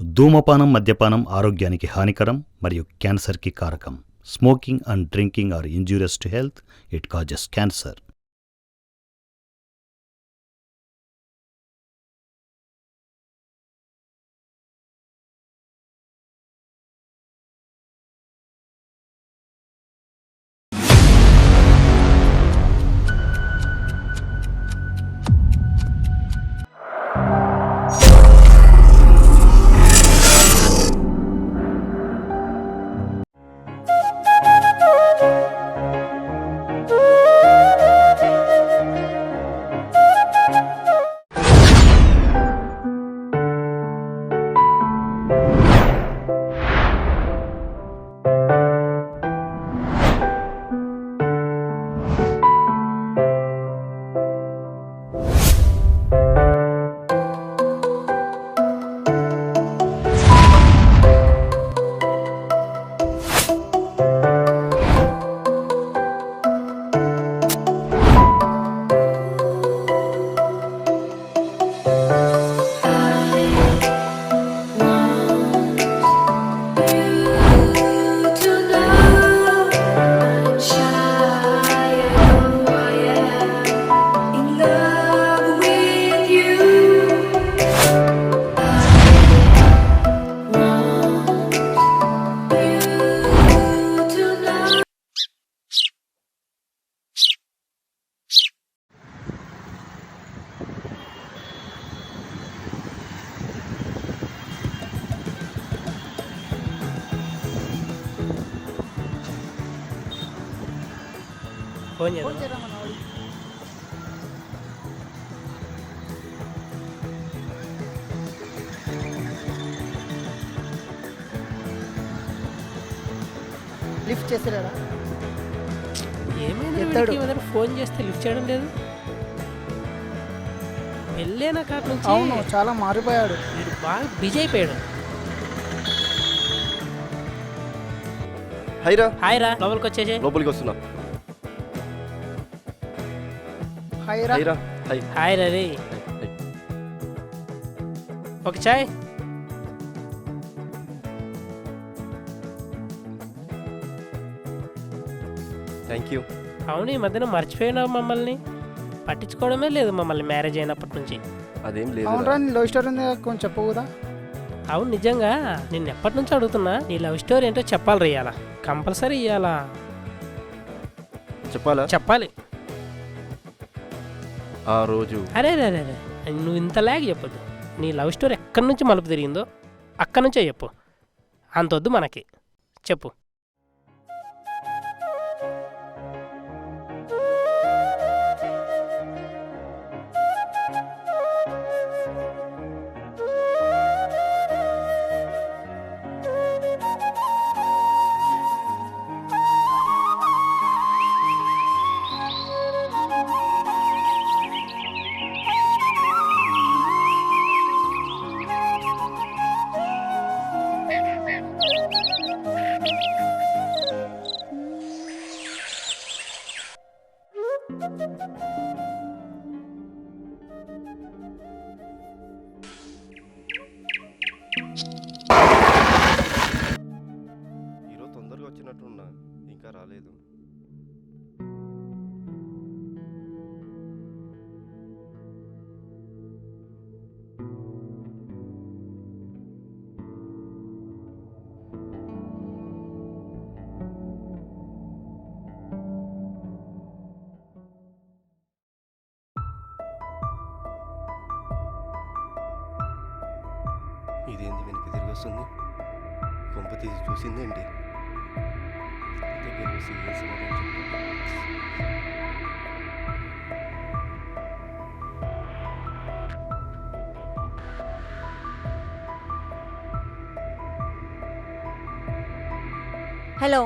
ధూమపానం, మద్యపానం ఆరోగ్యానికి హానికరం మరియు క్యాన్సర్కి కారకం. Smoking and drinking are injurious to health. It causes cancer. Phone చేద్దాం. లిఫ్ట్ చేస్తారా? ఏమైంది? ఫోన్ చేస్తే లిఫ్ట్ చేయడం లేదు. వెళ్ళేనా కాక నుంచి అవును, చాలా మారిపోయాడు. వీడు బాగా బిజీ అయిపోయాడు. హాయ్ రా, లోపలికి వచ్చేసే. లోపలికి వస్తున్నా. హాయ్ రా. హాయ్ రా రే. ఒక చాయ్. Thank you. అవును, ఈ మధ్యన మర్చిపోయినావు మమ్మల్ని. పట్టించుకోవడమే లేదు మమ్మల్ని మ్యారేజ్ అయినప్పటి నుంచి. అదేం లేదు. అవునరా, నీ లవ్ స్టోరీ ఉంది, కొంచెం చెప్పకూడదా? అవును, నిజంగా నేను ఎప్పటి నుంచి అడుగుతున్నా. నీ లవ్ స్టోరీ ఏంటో చెప్పాలి రా. ఇయ్యాలా కంపల్సరీ ఇయ్యాలా? చెప్పాలి. ఆ రోజు అరే నువ్వు ఇంతలాగా చెప్పదు. నీ లవ్ స్టోరీ ఎక్కడి నుంచి మలుపు తిరిగిందో అక్కడి నుంచే చెప్పు. అంతొద్దు మనకి, చెప్పు. ఈరోజు తొందరగా వచ్చినట్టున్నా, ఇంకా రాలేదు. ఇదేంది వెనక్కి తిరిగి వస్తుంది? కొంప తీసి చూసిందేంటి? దగ్గర వచ్చి ఏ సమాధానం చెప్పాలి? హలో,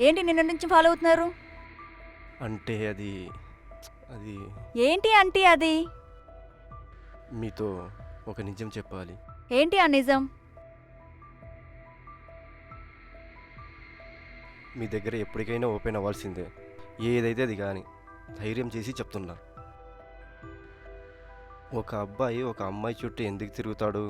ఏంటి నిన్న నుంచి ఫాలో అవుతున్నారు? అంటే అది ఏంటి అంటే అది? మీతో ఒక నిజం చెప్పాలి. ఏంటి ఆ నిజం? మీ దగ్గర ఎప్పటికైనా ఓపెన్ అవ్వాల్సిందే, ఏదైతే అది కానీ ధైర్యం చేసి చెప్తున్నా. ఒక అబ్బాయి ఒక అమ్మాయి చుట్టూ ఎందుకు తిరుగుతాడు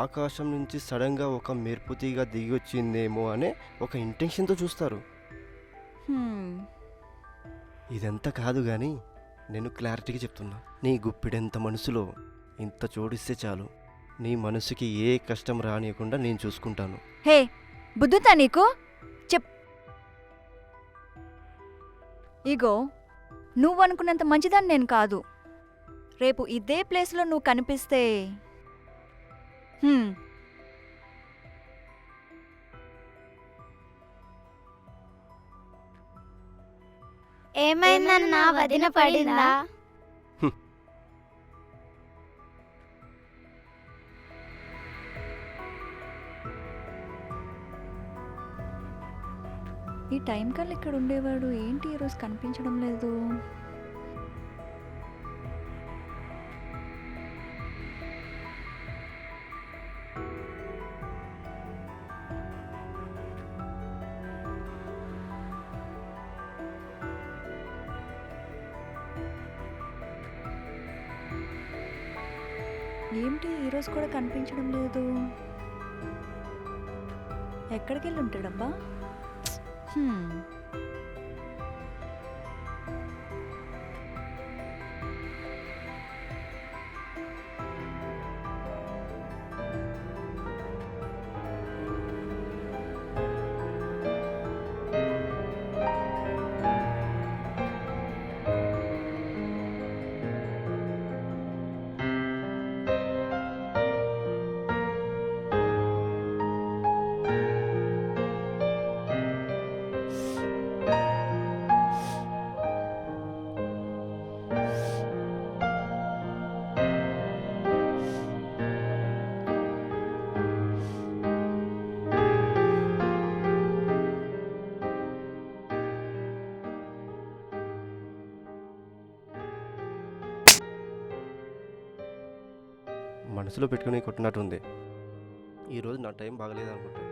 ఆకాశం నుంచి సడన్గా ఒక మెరుపుతీగా దిగి వచ్చిందేమో అనే ఒక ఇంటెన్షన్తో చూస్తారు. ఇదంతా కాదు కానీ నేను క్లారిటీగా చెప్తున్నా, నీ గుప్పిడెంత మనసులో ఇంత చోడిస్తే చాలు, నీ మనసుకి ఏ కష్టం రానియకుండా నేను చూసుకుంటాను. హే, బుద్ధుతా నీకు? చెప్. ఇగో, నువ్వు అనుకున్నంత మంచిదాన్ని నేను కాదు. రేపు ఇదే ప్లేస్లో నువ్వు కనిపిస్తే ఏమైందన్నా, వదిన పడిందా? ఈ టైం కల్లా ఇక్కడ ఉండేవాడు ఏంటి ఈరోజు కనిపించడం లేదు? ఏంటి ఈరోజు కూడా కనిపించడం లేదు? ఎక్కడికి వెళ్ళి ఉంటాడబ్బా? మనసులో పెట్టుకుని కొట్టినట్టుంది. ఈరోజు నా టైం బాగలేదు అనుకుంటా.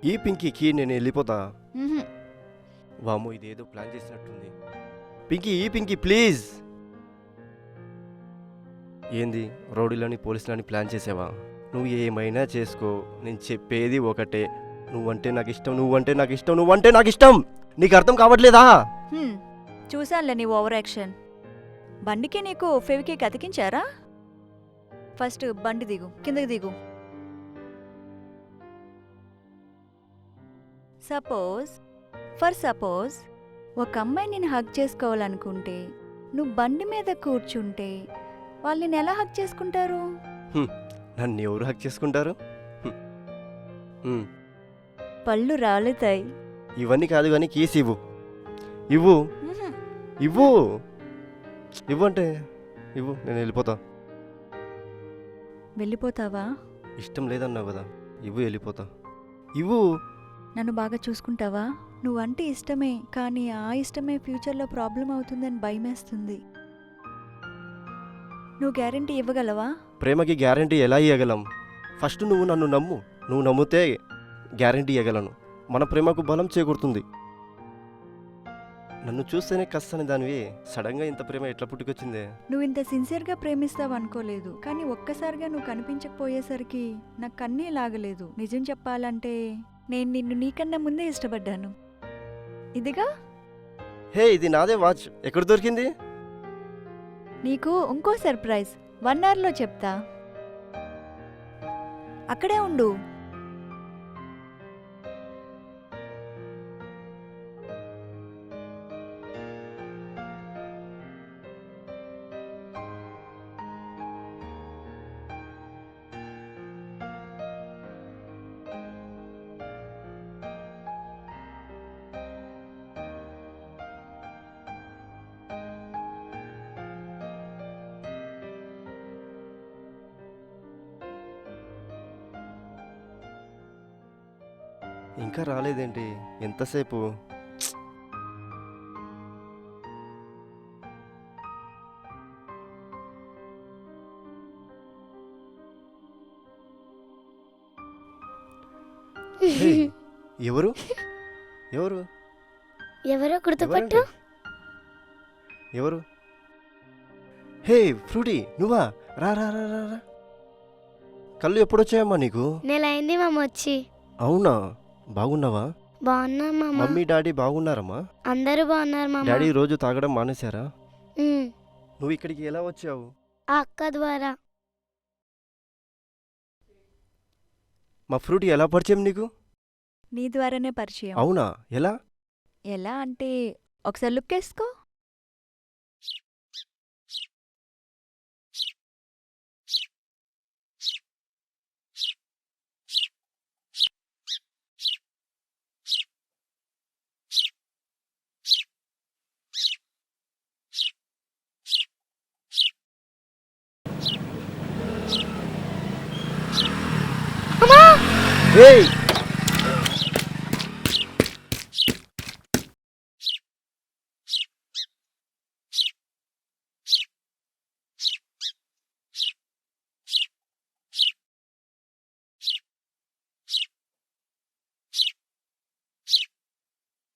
ఈ పింకీకి నేను వెళ్ళిపోతా. వాము, ఇదేదో ప్లాన్ చేసినట్టుంది. పింకీ, ఈ పింకీ ప్లీజ్. ఏంది, రౌడీలని పోలీసులని ప్లాన్ చేసావా? నువ్వు ఏమైనా చేసుకో, నేను చెప్పేది ఒకటే, నువ్వంటే నాకు ఇష్టం, నువ్వంటే నాకు ఇష్టం, నువ్వంటే నాకు ఇష్టం. నీకు అర్థం కావట్లేదా? చూసానులే నీ ఓవర్ యాక్షన్. బండికి నీకు ఫెవికి అతికించారా? ఫస్ట్ బండి దిగు, కిందకి దిగు. సపోజ్ ఒక అమ్మాయి నేను హగ్ చేసుకోవాలనుకుంటే నువ్వు బండి మీద కూర్చుంటే వాళ్ళు నేను ఎలా హగ్ చేసుకుంటారు? నన్ను ఎవరు హక్ చేసుకుంటారు? పళ్ళు రాలుతాయి. ఇవన్నీ కాదు కానీ కీస్ ఇవ్వు. ఇవ్వు ఇవ్వు ఇవ్వు అంటే ఇవ్వు, నేను వెళ్ళిపోతా. వెళ్ళిపోతావా? ఇష్టం లేదన్నావు కదా, ఇవ్వు, వెళ్ళిపోతా. ఇవ్వు. నన్ను బాగా చూసుకుంటావా? నువ్వంటే ఇష్టమే, కానీ ఆ ఇష్టమే ఫ్యూచర్లో ప్రాబ్లం అవుతుందని భయమేస్తుంది. నువ్వు గ్యారెంటీ ఇవ్వగలవా? ప్రేమకి గ్యారెంటీ ఎలా ఇవ్వగలం? ఫస్ట్ నువ్వు నన్ను నమ్ము. నువ్వు నమ్మితే గ్యారెంటీ ఇవ్వగలను. మన ప్రేమకు బలం చేకూరుతుంది. నన్ను చూస్తేనే కష్టని దానివి, సడన్గా ఇంత ప్రేమ ఎట్లా పుట్టుకొచ్చిందే? నువ్వు ఇంత సిన్సియర్గా ప్రేమిస్తావు అనుకోలేదు, కానీ ఒక్కసారిగా నువ్వు కనిపించకపోయేసరికి నాకు కన్నే లాగలేదు. నిజం చెప్పాలంటే నేను నిన్ను నీకన్నా ముందే ఇష్టపడ్డాను. ఇదిగా. హే, ఇది నాదే వాచ్, ఎక్కడ దొరికింది? నీకు ఇంకో సర్ప్రైజ్ 1 అవర్లో చెప్తా. అక్కడే ఉండు. ఇంకా రాలేదేంటి? ఎంతసేపు? హే, ఎవరు ఎవరు ఎవరో గుర్తుపట్టు. ఎవరు? హే ఫ్రూటీ నువ్వా? రా రా రా రా రా. కళ్ళు ఎప్పుడొచ్చాయమ్మా నీకు? నెల అయింది మామ వచ్చి. అవునా? బాగున్నావా? బాగున్నా మామ. మమ్మీ డాడీ బాగున్నారమ్మా? అందరూ బాగున్నారు మామ. డాడీ రోజు తాగడం మానేశారా? ఉమ్, నువ్వు ఇక్కడికి ఎలా వచ్చావు? ఆ అక్క ద్వారా. మా ఫ్రూటీ ఎలా పరిచయం నీకు? నీ ద్వారానే పరిచయం. అవునా? ఎలా? ఎలా అంటే ఒకసారి లుక్ వేసుకో. ఏయ్!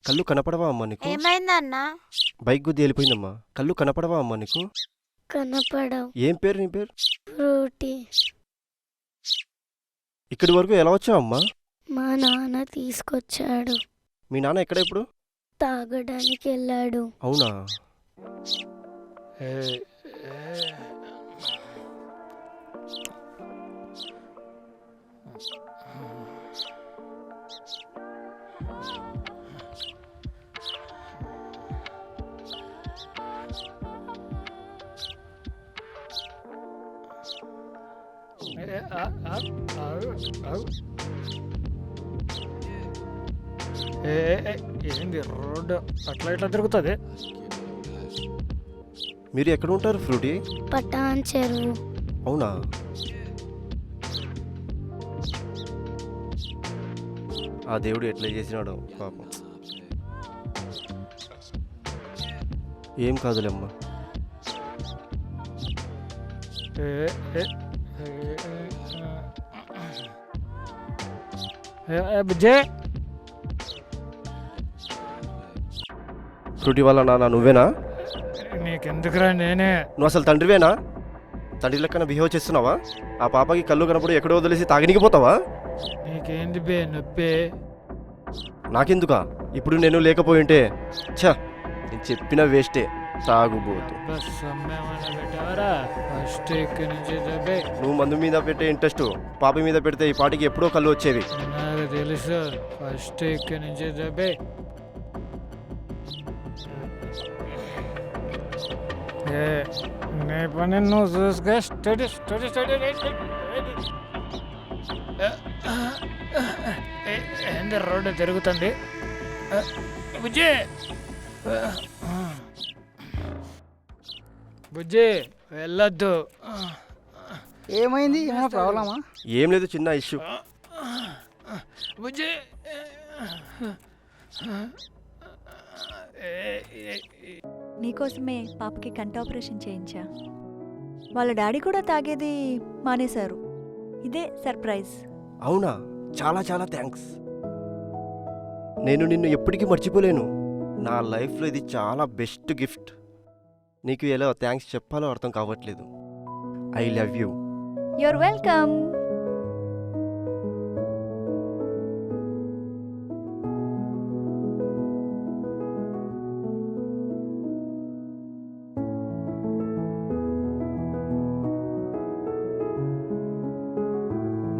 కళ్ళు కనపడవా అమ్మా నీకు? ఏమైందన్నా? బైక్ గుద్ది వెళ్ళిపోయిందమ్మా. కళ్ళు కనపడవా అమ్మా నీకు? కనపడవు. ఏం పేరు నీ పేరు? ఫ్రూటీ. ఇక్కడి వరకు ఎలా వచ్చావమ్మా? మా నాన్న తీసుకొచ్చాడు. మీ నాన్న ఎక్కడ ఇప్పుడు? తాగడానికి వెళ్ళాడు. అవునా? ఏంది రోడ్డు అట్లా ఇట్లా తిరుగుతుంది? మీరు ఎక్కడ ఉంటారు ఫ్రూటీ? పటాన్ చెరువు. అవునా? ఆ దేవుడు ఎట్లా చేసినాడో పాపం. ఏం కాదులేమ్మా. బుజ్జే ఫ్రూటీ వాళ్ళ నాన్న నువ్వేనా? నీకెందుకురా నేనే. నువ్వు అసలు తండ్రివేనా? తండ్రి లెక్కన బిహేవ్ చేస్తున్నావా? ఆ పాపకి కళ్ళు కనపడి ఎక్కడో వదిలేసి తాగనికి పోతావా? నీకేంది బే నొప్పి? నాకెందుకా? ఇప్పుడు నేను లేకపోయింటే ఛ నేను చెప్పిన వేస్టే. తాగుబోతు. ఫస్ట్ ఇక్కడి నుంచి దబ్బే. నువ్వు మందు మీద పెట్టే ఇంట్రెస్ట్ పాప మీద పెడితే ఈ పాటికి ఎప్పుడో కళ్ళు వచ్చేవి. నాకు తెలుసు. ఫస్ట్ ఇక్కడి నుంచి దబ్బే. నీ పని నువ్వు చూసుకో. Study study study. ఏంది రోడ్డు తిరుగుతుంది? బుజ్జి బుజ్జి వెళ్ళొద్దు. ఏమైంది? ఏమైనా ప్రాబ్లమా? ఏం లేదు, చిన్న ఇష్యూ. బుజ్జి నీకోసమే పాపకి కంటి ఆపరేషన్ చేయించా. వాళ్ళ డాడీ కూడా తాగేది మానేశారు. ఇదే సర్ప్రైజ్. అవునా? చాలా చాలా థ్యాంక్స్. నేను నిన్ను ఎప్పటికీ మర్చిపోలేను. నా లైఫ్లో ఇది చాలా బెస్ట్ గిఫ్ట్. నీకు ఎలా థ్యాంక్స్ చెప్పాలో అర్థం కావట్లేదు. I love you. You're welcome.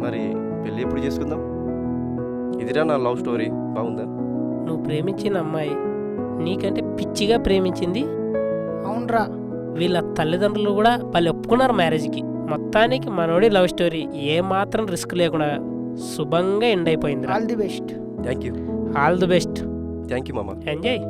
మరి పెళ్ళి ఎప్పుడు చేసుకుందాం? ఇదిరా నా లవ్ స్టోరీ. బాగుందా? నువ్వు ప్రేమించిన అమ్మాయి నీకంటే పిచ్చిగా ప్రేమించింది. అవునరా. వీళ్ళ తల్లిదండ్రులు కూడా వాళ్ళు ఒప్పుకున్నారు మ్యారేజ్కి. మొత్తానికి మనోడి లవ్ స్టోరీ ఏమాత్రం రిస్క్ లేకుండా శుభంగా ఎండ్ అయిపోయింది. All the best. Thank you. All the best. Thank you మామ. ఎంజాయ్.